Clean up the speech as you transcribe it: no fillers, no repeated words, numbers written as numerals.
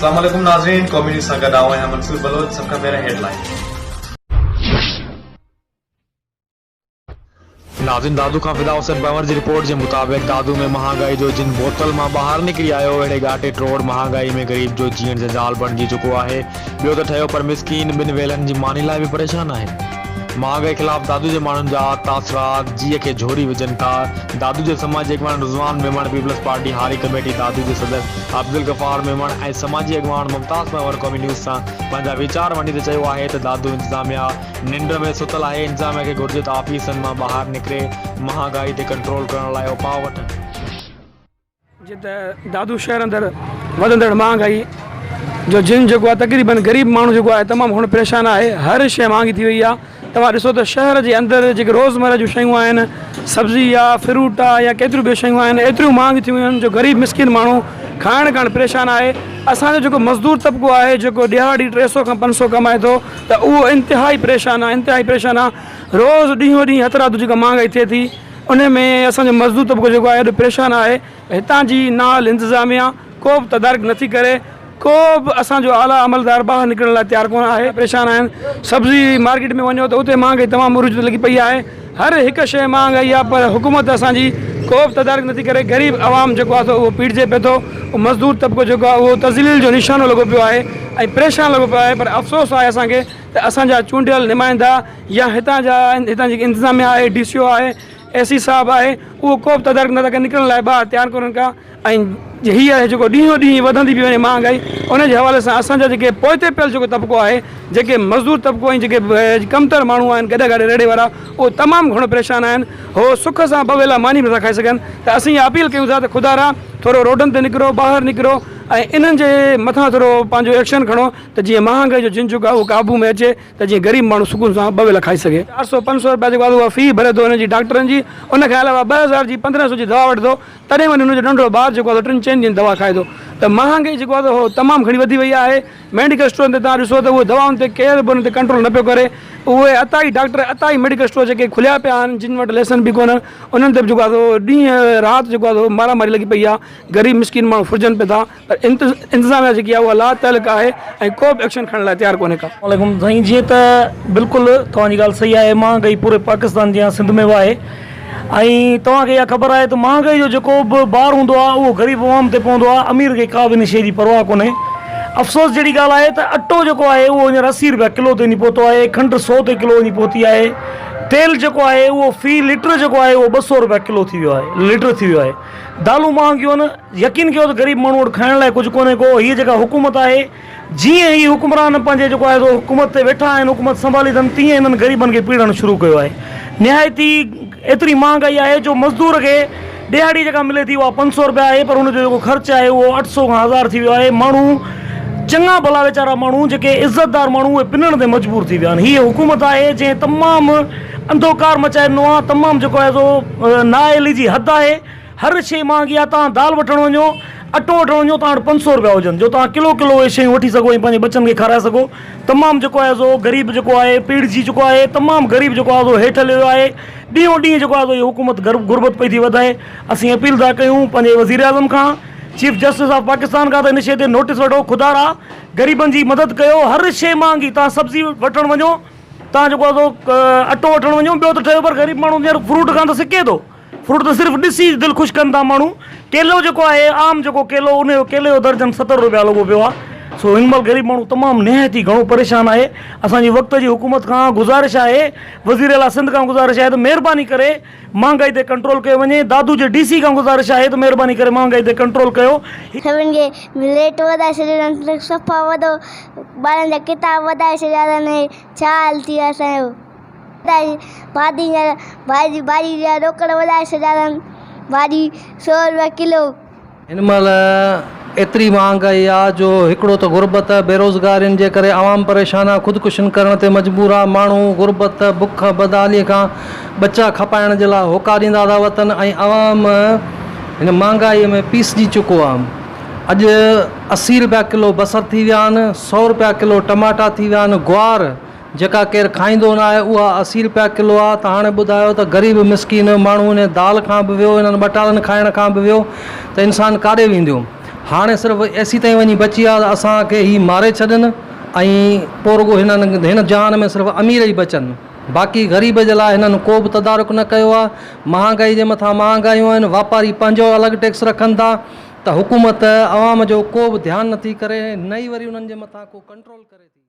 अस्सलाम वालेकुम नाज़रीन, कॉमेडी संग दावा है मंसूर बलोच। सबका मेरा हेडलाइन। नाज़रीन, दादू का फिदा हुसैन बंवर जी रिपोर्ट के मुताबिक दादू में महांगाई जो जिन बोतल में बाहर निकली आयो अड़े घाटे ट्रोड़ महांगाई में गरीब जो जीण से जाल बणजी चुको है। बियो तो ठयो पर मिसकीन बिन वेलन जी मानी लाइ भी परेशान है। महांगाई खिलाफ दादू के मानून जा तासरात जीअ के झोरी विझन था। दादू के समाजी अगवान रुज़वान मेमण पीपल्स पार्टी हारी कमेटी दादू के सदर अब्दुल गफ़ार मेमण और समाजी अगवान मुमताज़ मेमण कौमी न्यूज़ से पंहिंजा वीचार वंडी ते चयो आहे त दादू इंतजामिया निंड में सुतल है। इंतजामिया के घुर्जे त ऑफिसन में बाहर निकरे महांगाई ते कंट्रोल करण लाइ उपाउ वठनि। जिते दादू शहर अंदर वधंदड़ महांगाई जो जिन जो तकरीबन गरीब मानू जो है तमाम हुन परेशान है। हर शइ महांगी थी वही है। तव्हां ॾिसो त शहर के अंदर जो रोज़मर्रा जो शयूं आहिनि, सब्ज़ी या फ्रूट या केतिरियूं बि शयूं आहिनि एतिरियूं महांगी थी वियूं आहिनि जो गरीब मिसकिन माण्हू खाइण परेशान है। असांजो जेको मज़दूर तबक़ो है जेको दिहाड़ी 300 खां 500 कमाए थो त उहो इंतिहाई परेशान आहे। रोज़ ॾींहों ॾींहुं हथरादू जेका महांगाई थिए थी उन में असांजो मज़दूर तबक़ो जेको आहे परेशान है। हितां जी नाल इंतज़ामिया को बि तदारक नथी करे, को भी असो आला अमलदार बाहर निकरण लाइ तैयार कोन है, परेशान आहिनि। सब्जी मार्केट में वञो तो उते महांगाई तमाम उरुज लगी पई है। हर एक शइ महांगाई है पर हुकूमत असांजी को भी तदारक नथी करे। गरीब आवाम जो आहे वो पीड़जे पे तो, मज़दूर तबक़ो जो आहे वो तज़लील जो निशानो लगो पियो है और परेशान लगो पियो है। पर अफ़सोस है असांखे त असांजा चूंडियल नुमाइंदा या हितां जी इंतज़ामिया है, DCO है, AC साहब है, वो को भी तदारक नथा कनि, निकरण लाइ ॿाहिरि तैयार कोन्हनि का। हीअ जो ॾींहों ॾींहुं वधंदी पई वञे महांगाई उन जे हवाले से असांजा जेके पोइते पियल जो तबक़ो है, जेके मज़दूर तबक़ो ऐं जेके कमतर माण्हू आहिनि गॾे गॾे रेड़े वारा वो तमाम घणो परेशान आहिनि। हो सुख सां ॿ वेला मानी नथा खाई सघनि। त असीं अपील कयूं था त खुदारा थोरो रोडनि ते निकिरो, ॿाहिरि निकिरो ऐं इन्हनि जे मथां थोरो पंहिंजो एक्शन खणो त जीअं महांगाई जो जिन चुक आहे उहो काबू में अचे त जीअं गरीब माण्हू सुकून सां ॿ वेला खाई सघे। 400-500 रुपया जेको आहे उहा फ़ी भरे थो हुन जी डॉक्टरनि जी, उन खां अलावा 2000 जी 1500 जी दवा वठंदो तॾहिं वञी हुनजो नंढो ॿार जेको आहे 3-4 ॾींहंनि दवा खाए थो। त महांगाई जेको आहे उहो तमामु घणी वधी वई आहे। मेडिकल स्टोर ते तव्हां ॾिसो त उहे दवाउनि ते केर बि उन ते कंट्रोल न पियो करे। उहे अताई डॉक्टर अताई मेडिकल स्टोर जेके खुलिया पिया आहिनि जिन वटि लेसन बि कोन्हनि उन्हनि ते बि जेको आहे ॾींहुं राति जेको आहे मारामारी लगी पई आहे। गरीब मिसकिन माण्हू फुरजनि पिया था। पर इंतज़ामिया जेकी आहे उहा लातल्क आहे ऐं को बि एक्शन खणण लाइ तैयार कोन्हे का। वालेकुम साईं, जीअं त बिल्कुलु तव्हांजी ॻाल्हि सही आहे। महांगाई पूरे पाकिस्तान जी सिंध में आहे ऐं तव्हांखे इहा ख़बर आहे त महांगाई जो जेको बि ॿार हूंदो आहे उहो ग़रीब आवाम ते पवंदो आहे। अमीर खे का बि इन शइ जी परवाह कोन्हे। अफ़सोस जहिड़ी ॻाल्हि आहे त अटो जेको आहे उहो हींअर 80 रुपया किलो ते वञी पहुतो आहे, खंड 100 ते किलो वञी पहुती आहे, तेल जेको आहे उहो फ़ी लीटर जेको आहे उहो 200 रुपया किलो थी वियो आहे, लीटर थी वियो आहे। दालूं महांगियूं आहिनि। यकीन कयो त ग़रीब माण्हू वटि खाइण लाइ कुझु कोन्हे को। हीअ जेका हुकूमत आहे जीअं ही हुकुमरान पंहिंजे जेको आहे हुकूमत ते वेठा आहिनि, हुकूमत संभाली अथनि, तीअं हिननि ग़रीबनि खे पीड़णु शुरू कयो आहे। निहायती एतिरी महांगाई आहे जो मज़दूर खे दिहाड़ी जेका मिले थी उहा 500 रुपया आहे पर हुनजो जेको ख़र्चु आहे उहो 800 खां 1000 थी वियो आहे। माण्हू चङा भला वीचारा माण्हू जेके इज़तदार माण्हू उहे पिनण ते मजबूर थी विया आहिनि। हीअ हुकूमत आहे जंहिं तमामु अंधोकार मचाए ॾिनो आहे। तमामु जेको आहे सो नाअहली जी हद आहे। हर शइ महांगी आहे। तव्हां दाल वठणु वञो, अटो वठणु वञो, तव्हां वटि 500 रुपया हुजनि जो तव्हां किलो किलो उहे शयूं वठी सघो ऐं पंहिंजे बचनि खे खाराए सघो। तमामु जेको आहे सो ग़रीब जेको आहे पीड़जी चुको आहे। तमामु ग़रीब जेको आहे सो हेठि हलियो आहे। ॾींहों ॾींहुं जेको आहे सो इहा हुकूमत गुरबत पई थी वधाए। असीं अपील था कयूं पंहिंजे वज़ीर आज़म खां, चीफ जस्टिस ऑफ पाकिस्तान खां त इन शइ ते नोटिस वठो। खुदारा ग़रीबनि जी मदद कयो। हर शइ महांगी। तव्हां सब्ज़ी वठणु वञो, तव्हां जेको आहे सो अटो वठणु वञो, ॿियो त ठहियो पर ग़रीब माण्हू हींअर फ्रूट खां त सिके थो। फ्रूट त सिर्फ़ु ॾिसी दिलि ख़ुशि कनि था माण्हू। केलो जेको आहे आम जेको केलो उनजो केले जो दर्जन 70 रुपया लॻो पियो आहे। सो हिन महिल ग़रीब माण्हू तमामु निहायती घणो परेशान आहे। असांजी वक़्त जी हुकूमत खां गुज़ारिश आहे, वज़ीर आला सिंध खां गुज़ारिश आहे त महिरबानी करे महांगाई ते कंट्रोल कयो वञे। दादू जे DC खां गुज़ारिश आहे त महिरबानी करे महांगाई ते कंट्रोल कयो। सभिनि खे रेट वधाए छॾियो अथनि, सफ़ा वधो, ॿारनि जा किताब वधाए छॾिया अथनि। छा हाल थी वियो असांजो? भाॼी जा रोकड़ वधाए छॾिया अथनि। भाॼी 100 रुपया किलो। हिन महिल एतिरी महांगाई आहे जो हिकिड़ो त गुरबत बेरोज़गारियुनि जे करे आवाम परेशान आहे, ख़ुदकुशियुनि करण ते मजबूर आहे। माण्हू गुरबत बुख बदहालीअ खां बचा खपाइण जे लाइ होका ॾींदा था वतन ऐं आवाम हिन महांगाईअ में पीसजी चुको आहे। अॼु 80 रुपया किलो बसर थी विया आहिनि, 100 रुपया किलो टमाटा थी विया आहिनि। ग्वार जेका केरु खाईंदो न आहे उहा 80 रुपया किलो आहे। त हाणे ॿुधायो त ग़रीब मिसकीन माण्हू इन दाल खां बि वियो, इन्हनि बटालनि खाइण खां बि वियो त इंसानु काॾे वेंदियूं। हाणे सिर्फ़ु एसी ताईं वञी बची आहे असांखे ही मारे छॾनि ऐं पोइ रुॻो हिन जहान में सिर्फ़ु अमीर ई बचनि, बाक़ी ग़रीब जे लाइ हिननि को बि तदारुक न कयो आहे। महांगाई जे मथां महांगायूं आहिनि, वापारी पंहिंजो अलॻि टैक्स रखनि था, त हुकूमत आवाम जो को बि ध्यानु नथी करे, न ई वरी उन्हनि जे मथां को कंट्रोल करे थी।